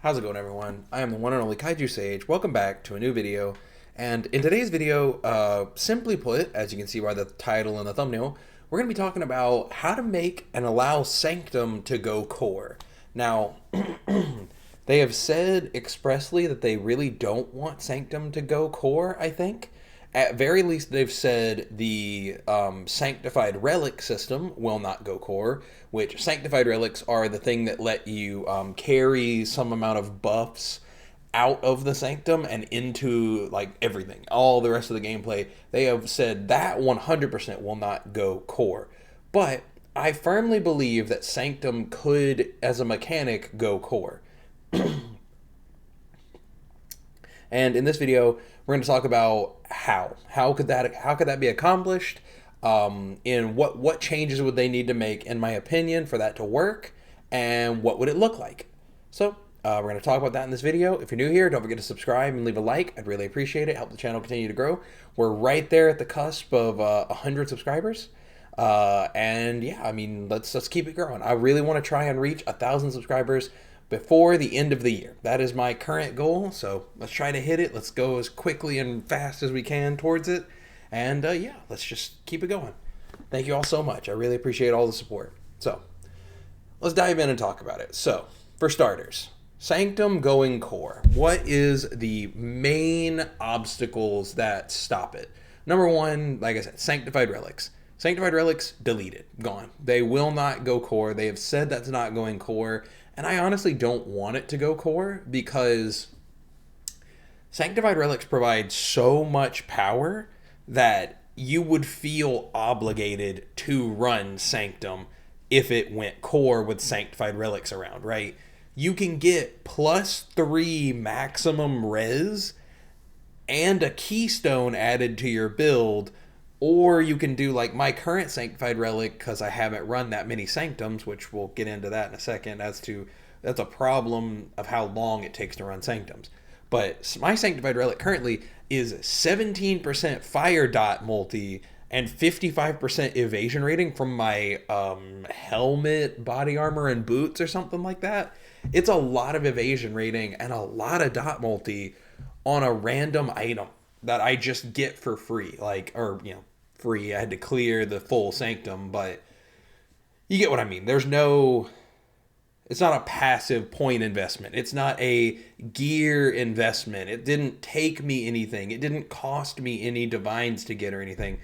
How's it going, everyone? I am the one and only Kaiju Sage. Welcome back to a new video. And in today's video, simply put, as you can see by the title and the thumbnail, we're going to be talking about how to make and allow Sanctum to go core. Now, they have said expressly that they really don't want Sanctum to go core, I think. At very least, they've said the sanctified relic system will not go core, which sanctified relics are the thing that let you carry some amount of buffs out of the sanctum and into like everything, all the rest of the gameplay. They have said that 100% will not go core. But I firmly believe that Sanctum could, as a mechanic, go core. And in this video, we're going to talk about how could that be accomplished, and what changes would they need to make, in my opinion, for that to work, and what would it look like. So we're going to talk about that in this video. If you're new here, don't forget to subscribe and leave a like. I'd really appreciate it. Help the channel continue to grow. We're right there at the cusp of 100 subscribers. And yeah, I mean, let's keep it growing. I really want to try and reach 1,000 subscribers before the end of the year. That is my current goal, so let's try to hit it. Let's go as quickly and fast as we can towards it, and yeah, let's just keep it going. Thank you all so much. I really appreciate all the support. So let's dive in and talk about it. So for starters, Sanctum going core. What is the main obstacles that stop it? Number one, like I said, sanctified relics. Sanctified relics, deleted, gone. They will not go core. They have said that's not going core. And I honestly don't want it to go core because Sanctified Relics provide so much power that you would feel obligated to run Sanctum if it went core with Sanctified Relics around, right? You can get +3 maximum res and a keystone added to your build, or you can do like my current Sanctified Relic, because I haven't run that many Sanctums, which we'll get into that in a second, as to that's a problem of how long it takes to run Sanctums. But my Sanctified Relic currently is 17% fire dot multi and 55% evasion rating from my helmet, body armor, and boots or something like that. It's a lot of evasion rating and a lot of dot multi on a random item that I just get for free. Free. I had to clear the full Sanctum, but you get what I mean. It's not a passive point investment. It's not a gear investment. It didn't take me anything. It didn't cost me any divines to get or anything.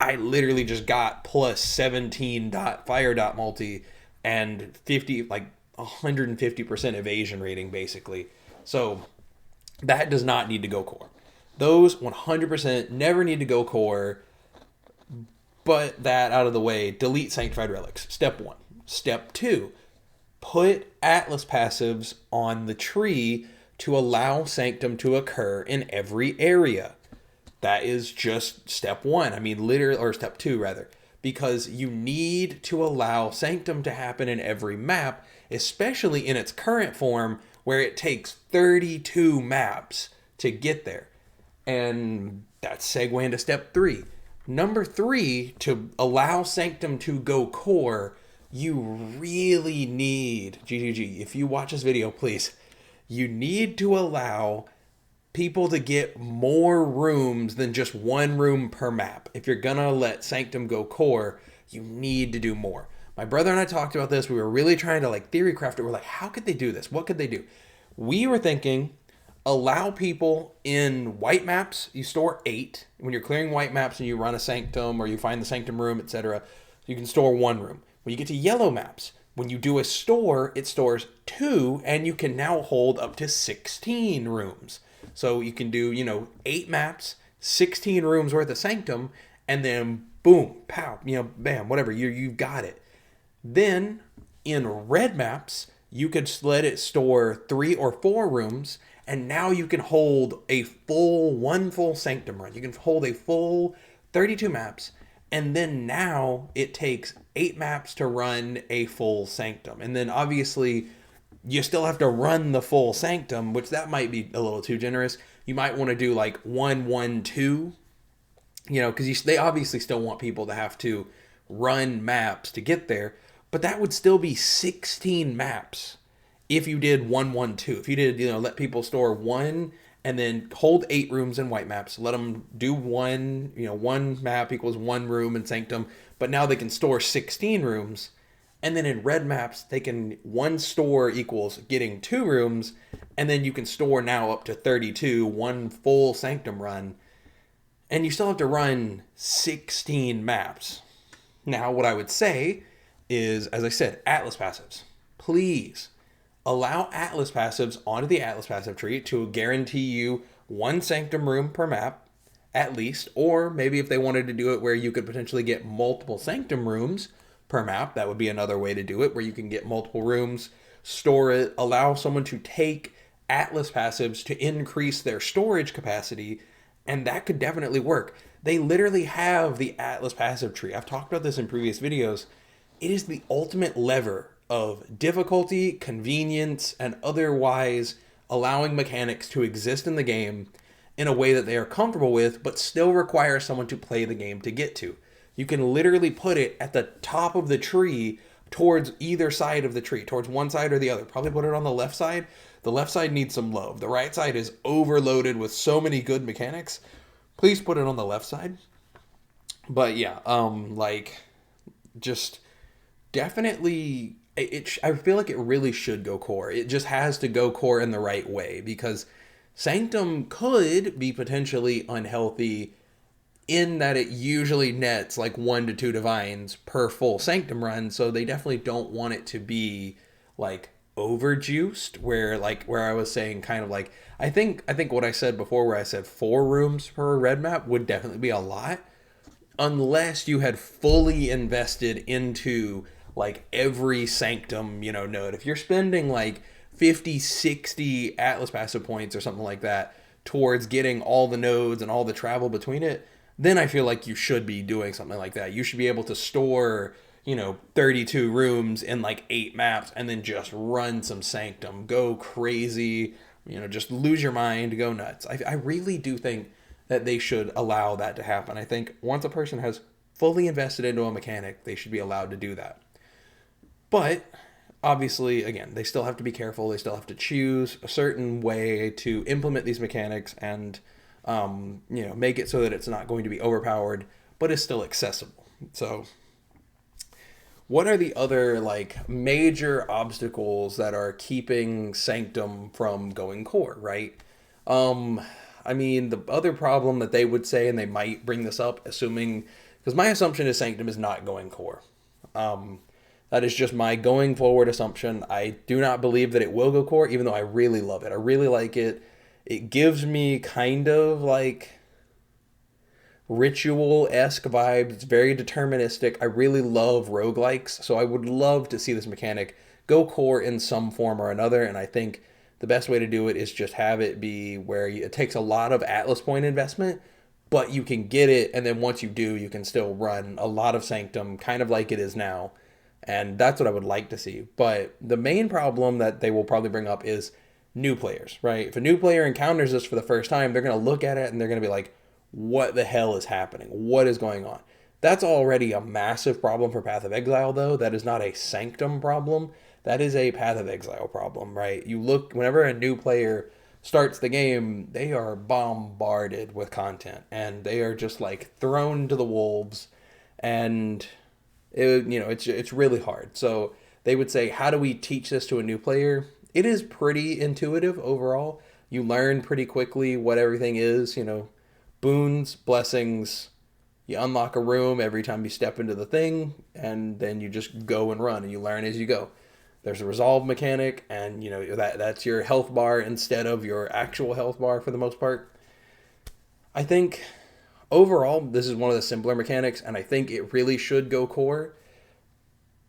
I literally just got +17 fire dot multi and 150% evasion rating basically. So that does not need to go core. Those 100% never need to go core. But that out of the way, delete Sanctified Relics. Step 1. Step 2, put Atlas passives on the tree to allow Sanctum to occur in every area. That is just step 1. I mean, literally, or step 2 rather. Because you need to allow Sanctum to happen in every map, especially in its current form, where it takes 32 maps to get there. And that's segue into step 3. Number 3, to allow Sanctum to go core, you really need, GGG, if you watch this video, please, you need to allow people to get more rooms than just one room per map. If you're gonna let Sanctum go core, you need to do more. My brother and I talked about this. We were really trying to theory craft it. We're like, how could they do this? What could they do? We were thinking, allow people in white maps, you store 8. When you're clearing white maps and you run a Sanctum or you find the Sanctum room, etc., you can store 1 room. When you get to yellow maps, when you do a store, it stores 2, and you can now hold up to 16 rooms. So you can do, 8 maps, 16 rooms worth of Sanctum, and then boom, pow, bam, whatever, you've got it. Then in red maps, you could let it store 3 or 4 rooms, and now you can hold one full Sanctum run. You can hold a full 32 maps, and then now it takes 8 maps to run a full Sanctum. And then obviously you still have to run the full Sanctum, which that might be a little too generous. You might want to do 1, 1, 2, because they obviously still want people to have to run maps to get there. But that would still be 16 maps if you did 1-1-2, if you did, let people store one and then hold 8 rooms in white maps, let them do one, one map equals 1 room in Sanctum, but now they can store 16 rooms. And then in red maps, they can 1 store equals getting 2 rooms, and then you can store now up to 32, 1 full Sanctum run, and you still have to run 16 maps. Now, what I would say is, as I said, Atlas passives. Please allow Atlas passives onto the Atlas passive tree to guarantee you 1 Sanctum room per map, at least, or maybe if they wanted to do it where you could potentially get multiple Sanctum rooms per map, that would be another way to do it, where you can get multiple rooms, store it, allow someone to take Atlas passives to increase their storage capacity, and that could definitely work. They literally have the Atlas passive tree. I've talked about this in previous videos. It is the ultimate lever of difficulty, convenience, and otherwise allowing mechanics to exist in the game in a way that they are comfortable with, but still require someone to play the game to get to. You can literally put it at the top of the tree towards either side of the tree, towards one side or the other. Probably put it on the left side. The left side needs some love. The right side is overloaded with so many good mechanics. Please put it on the left side. But yeah, just definitely, I feel like it really should go core. It just has to go core in the right way, because Sanctum could be potentially unhealthy in that it usually nets like 1 to 2 divines per full Sanctum run, so they definitely don't want it to be like overjuiced, where I was saying kind of like, I think what I said before, where I said 4 rooms per red map would definitely be a lot, unless you had fully invested into like every Sanctum, node. If you're spending like 50, 60 Atlas passive points or something like that towards getting all the nodes and all the travel between it, then I feel like you should be doing something like that. You should be able to store, 32 rooms in like 8 maps and then just run some Sanctum, go crazy, just lose your mind, go nuts. I really do think that they should allow that to happen. I think once a person has fully invested into a mechanic, they should be allowed to do that. But obviously, again, they still have to be careful. They still have to choose a certain way to implement these mechanics and, make it so that it's not going to be overpowered, but is still accessible. So what are the other like major obstacles that are keeping Sanctum from going core, right? The other problem that they would say, and they might bring this up, assuming, because my assumption is Sanctum is not going core. That is just my going forward assumption. I do not believe that it will go core, even though I really love it. I really like it. It gives me kind of like ritual-esque vibes. It's very deterministic. I really love roguelikes, so I would love to see this mechanic go core in some form or another, and I think the best way to do it is just have it be where it takes a lot of Atlas point investment, but you can get it, and then once you do, you can still run a lot of Sanctum, kind of like it is now, and that's what I would like to see. But the main problem that they will probably bring up is new players, right? If a new player encounters this for the first time, they're going to look at it and they're going to be like, what the hell is happening? What is going on? That's already a massive problem for Path of Exile, though. That is not a Sanctum problem. That is a Path of Exile problem, right? You look, whenever a new player starts the game, they are bombarded with content, and they are just like thrown to the wolves, and it's really hard. So they would say, how do we teach this to a new player? It is pretty intuitive overall. You learn pretty quickly what everything is, boons, blessings. You unlock a room every time you step into the thing, and then you just go and run, and you learn as you go. There's a resolve mechanic, and that's your health bar instead of your actual health bar for the most part. I think overall, this is one of the simpler mechanics, and I think it really should go core.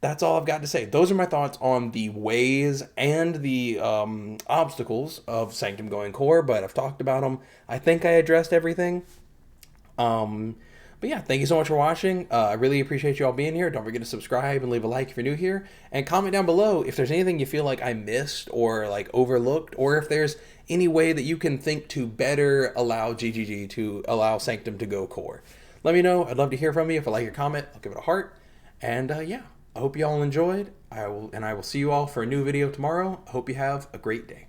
That's all I've got to say. Those are my thoughts on the ways and the obstacles of Sanctum going core, but I've talked about them. I think I addressed everything. But yeah, thank you so much for watching. I really appreciate you all being here. Don't forget to subscribe and leave a like if you're new here. And comment down below if there's anything you feel like I missed or like overlooked, or if there's any way that you can think to better allow GGG to allow Sanctum to go core. Let me know. I'd love to hear from you. If I like your comment, I'll give it a heart. And yeah, I hope you all enjoyed, I will see you all for a new video tomorrow. I hope you have a great day.